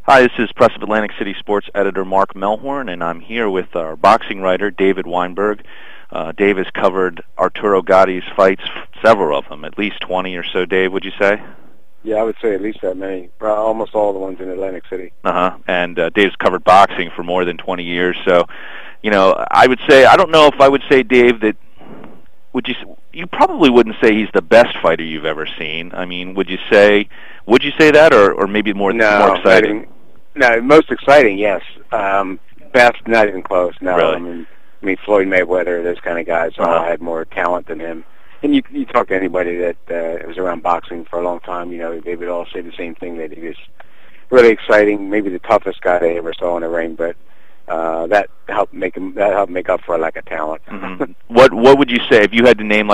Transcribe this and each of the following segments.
Hi, this is Press of Atlantic City Sports editor Mark Melhorn, and I'm here with our boxing writer David Weinberg. Dave has covered Arturo Gatti's fights, several of them, at least 20 or so, Dave, would you say? Yeah, I would say at least that many. Almost all the ones in Atlantic City. And Dave's covered boxing for more than 20 years, so, I would say, I don't know if I would say, Dave, that you probably wouldn't say he's the best fighter you've ever seen. I mean, would you say that, or maybe more exciting? No, most exciting, yes. Best, not even close. No, really? I mean, Floyd Mayweather, those kind of guys all had more talent than him. And you talk to anybody that was around boxing for a long time, they would all say the same thing, that he was really exciting, maybe the toughest guy they ever saw in the ring, but that helped make up for a lack of talent. Mm-hmm. What would you say if you had to name,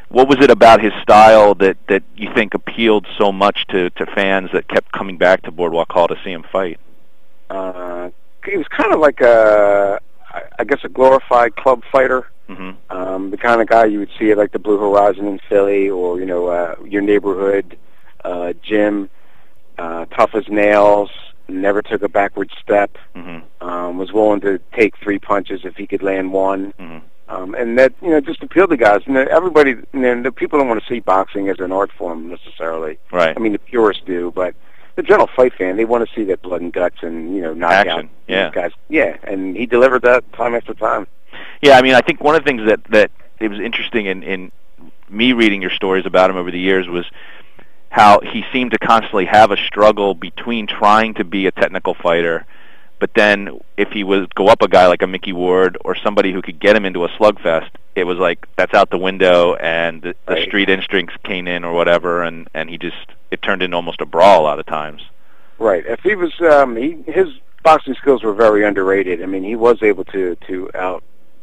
what was it about his style that you think appealed so much to fans that kept coming back to Boardwalk Hall to see him fight? He was kind of like a glorified club fighter. Mm-hmm. The kind of guy you would see at like the Blue Horizon in Philly, or your neighborhood gym. Tough as nails, never took a backward step. Mm-hmm. Was willing to take 3 punches if he could land one. Mm-hmm. And that just appealed to guys. And everybody, the people don't want to see boxing as an art form necessarily. Right. I mean, the purists do, but the general fight fan, they want to see that blood and guts and knockout. Action. Yeah. Guys. Yeah, and he delivered that time after time. Yeah, I mean, I think one of the things that it was interesting in me reading your stories about him over the years was how he seemed to constantly have a struggle between trying to be a technical fighter, but then if he would go up a guy like a Mickey Ward or somebody who could get him into a slugfest, it was like that's out the window, and the street instincts came in or whatever, and it turned into almost a brawl a lot of times. Right. If he was, his boxing skills were very underrated. I mean, he was able to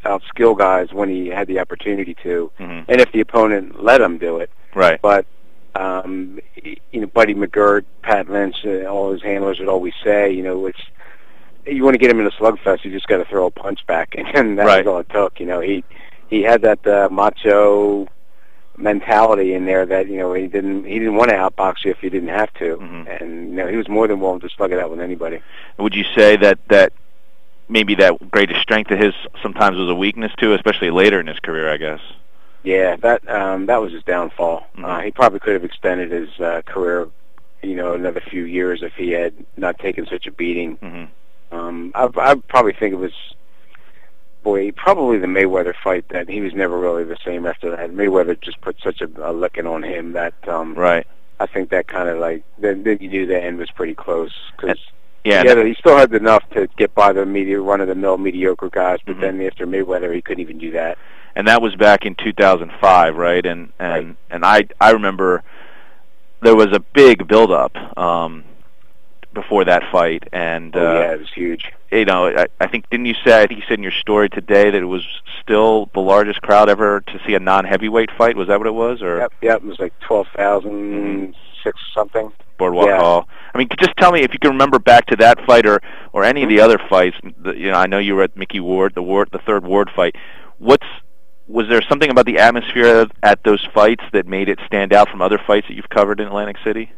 outskill guys when he had the opportunity to, mm-hmm. and if the opponent let him do it. Right. But Buddy McGirt, Pat Lynch, all his handlers would always say, it's you want to get him in a slugfest, you just got to throw a punch back, and that was all it took. He had that macho mentality in there that he didn't want to outbox you if he didn't have to, mm-hmm. and he was more than willing to slug it out with anybody. Would you say that maybe that greatest strength of his sometimes was a weakness too, especially later in his career, I guess? Yeah, that was his downfall. Mm-hmm. He probably could have extended his career, another few years if he had not taken such a beating. Mm-hmm. I probably think it was, probably the Mayweather fight, that he was never really the same after that. Mayweather just put such a licking on him that right. I think that kind of then you knew the end was pretty close, because he still had enough to get by the run-of-the-mill mediocre guys, but mm-hmm. then after Mayweather, he couldn't even do that. And that was back in 2005, right? And I remember there was a big build-up before that fight, and yeah, it was huge. I think you said in your story today that it was still the largest crowd ever to see a non-heavyweight fight. Was that what it was? Or yep, it was like 12,006 something. Boardwalk Hall. I mean, just tell me if you can remember back to that fight or any of the other fights. I know you were at Mickey Ward, the third Ward fight. Was there something about the atmosphere at those fights that made it stand out from other fights that you've covered in Atlantic City?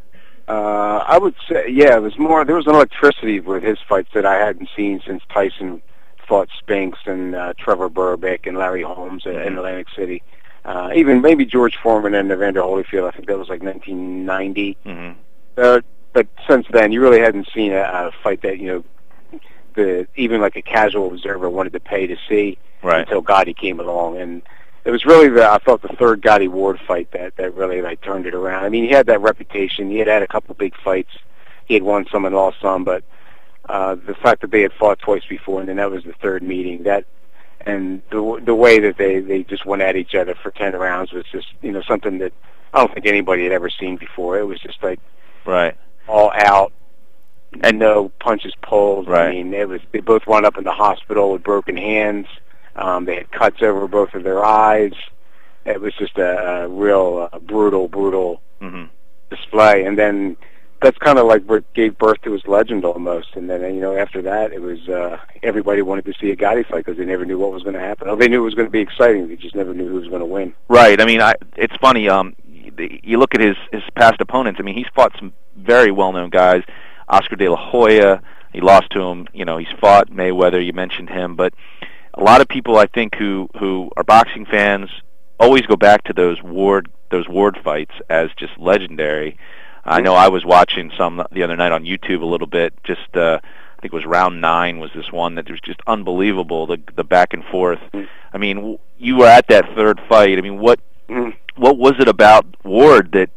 I would say, it was more. There was an electricity with his fights that I hadn't seen since Tyson fought Spinks and Trevor Burbick and Larry Holmes in Atlantic City. Even maybe George Foreman and Evander Holyfield. I think that was like 1990. Mm-hmm. But since then, you really hadn't seen a fight that even like a casual observer wanted to pay to see. Right. Until Gotti came along, and it was really I thought the third Gotti Ward fight that really turned it around. I mean, he had that reputation. He had a couple big fights. He had won some and lost some, but the fact that they had fought twice before, and then that was the third meeting, and the way that they just went at each other for 10 rounds was just something that I don't think anybody had ever seen before. It was just all out. And no punches pulled. Right. I mean, they both wound up in the hospital with broken hands. They had cuts over both of their eyes. It was just a real brutal mm-hmm. display. And then that's kind of like what gave birth to his legend almost. And then after that, it was everybody wanted to see a Gotti fight because they never knew what was going to happen. They knew it was going to be exciting. They just never knew who was going to win. Right. I mean, it's funny. You look at his past opponents. I mean, he's fought some very well-known guys. Oscar De La Hoya. He lost to him. You know, he's fought Mayweather. You mentioned him, but a lot of people, I think, who are boxing fans always go back to those Ward fights as just legendary. I know I was watching some the other night on YouTube a little bit. Just I think it was round 9 was this one that was just unbelievable. The back and forth. I mean, you were at that third fight. I mean, what was it about Ward that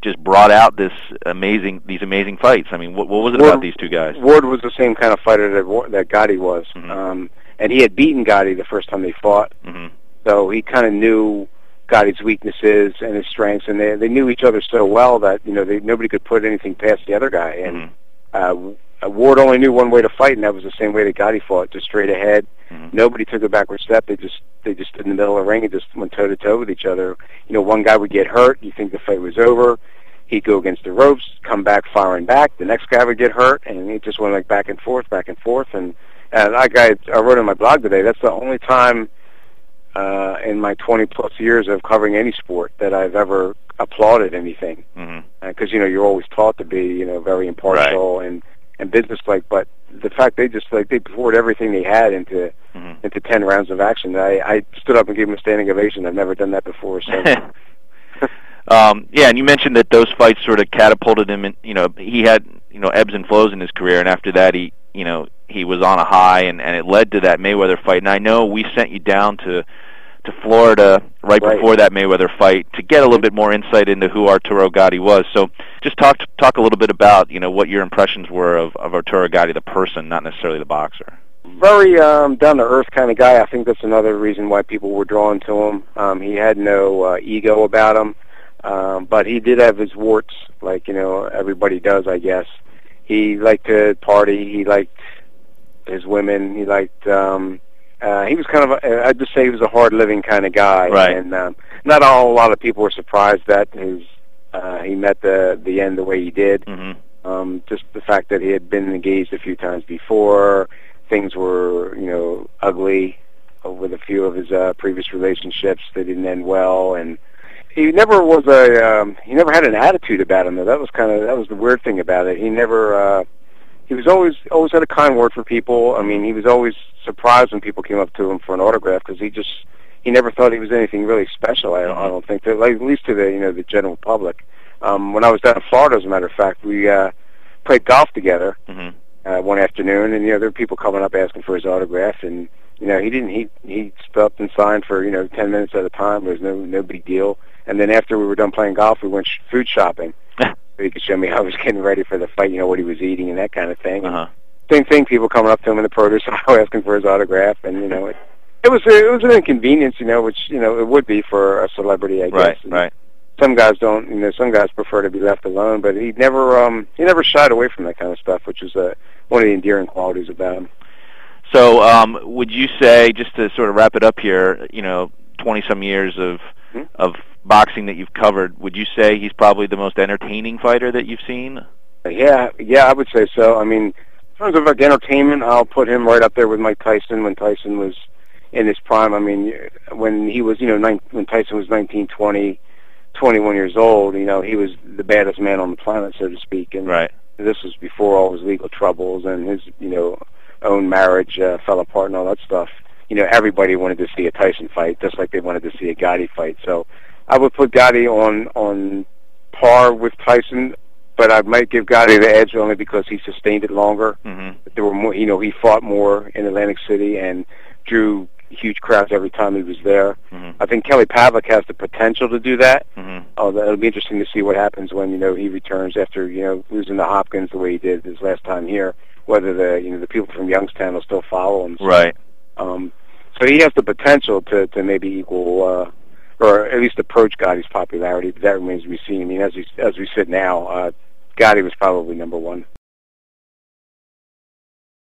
just brought out these amazing fights? I mean, what was it about these two guys? Ward was the same kind of fighter that Gatti was, and he had beaten Gatti the first time they fought. So he kind of knew Gotti's weaknesses and his strengths, and they knew each other so well that nobody could put anything past the other guy. And Ward only knew one way to fight, and that was the same way that Gatti fought, just straight ahead. Nobody took a backward step. They just stood in the middle of the ring and just went toe to toe with each other. One guy would get hurt. You think the fight was over. He'd go against the ropes, come back firing back. The next guy would get hurt, and it just went like back and forth. And like I wrote in my blog today, that's the only time in my 20-plus years of covering any sport that I've ever applauded anything. Because, you're always taught to be, very impartial and businesslike. But the fact they poured everything they had into 10 rounds of action, I stood up and gave them a standing ovation. I've never done that before. So. Yeah, and you mentioned that those fights sort of catapulted him. And he had ebbs and flows in his career, and after that he was on a high, and it led to that Mayweather fight. And I know we sent you down to Florida right before that Mayweather fight to get a little bit more insight into who Arturo Gatti was. So just talk a little bit about what your impressions were of Arturo Gatti, the person, not necessarily the boxer. Very down to earth kind of guy. I think that's another reason why people were drawn to him. He had no ego about him, but he did have his warts, like everybody does, I guess. He liked to party. He liked his women. He liked. He was kind of. I'd just say he was a hard-living kind of guy, right. And not a lot of people were surprised that he met the end the way he did. Just the fact that he had been engaged a few times before. Things were, ugly with a few of his previous relationships. They didn't end well, and he never was he never had an attitude about him. That was the weird thing about it. He never. He was always had a kind word for people. I mean, he was always surprised when people came up to him for an autograph because he never thought he was anything really special. I don't think that, like, at least to the general public. When I was down in Florida, as a matter of fact, we played golf together. One afternoon, and there were people coming up asking for his autograph, and he stopped and signed for 10 minutes at a time. There was no big deal. And then after we were done playing golf, we went food shopping. So he could show me how he was getting ready for the fight, what he was eating and that kind of thing. Same thing, people coming up to him in the produce aisle asking for his autograph, and it was an inconvenience, which it would be for a celebrity, I guess. Right. Some guys don't, some guys prefer to be left alone, but he never shied away from that kind of stuff, which was one of the endearing qualities about him. So, would you say, just to sort of wrap it up here, 20-some years of boxing that you've covered, would you say he's probably the most entertaining fighter that you've seen? Yeah, I would say so. I mean, in terms of like entertainment, I'll put him right up there with Mike Tyson when Tyson was in his prime. I mean, when he was, when Tyson was 19, 20, 21 years old, he was the baddest man on the planet, so to speak. And this was before all his legal troubles and his, own marriage fell apart and all that stuff. Everybody wanted to see a Tyson fight, just like they wanted to see a Gatti fight. So I would put Gatti on par with Tyson, but I might give Gatti the edge only because he sustained it longer. There were more, he fought more in Atlantic City and drew huge crowds every time he was there. I think Kelly Pavlik has the potential to do that. It'll be interesting to see what happens when he returns after losing to Hopkins the way he did his last time here. Whether the people from Youngstown will still follow him. Right. So he has the potential to maybe equal or at least approach Gotti's popularity. But that remains to be seen. I mean, as we sit now, Gatti was probably number one.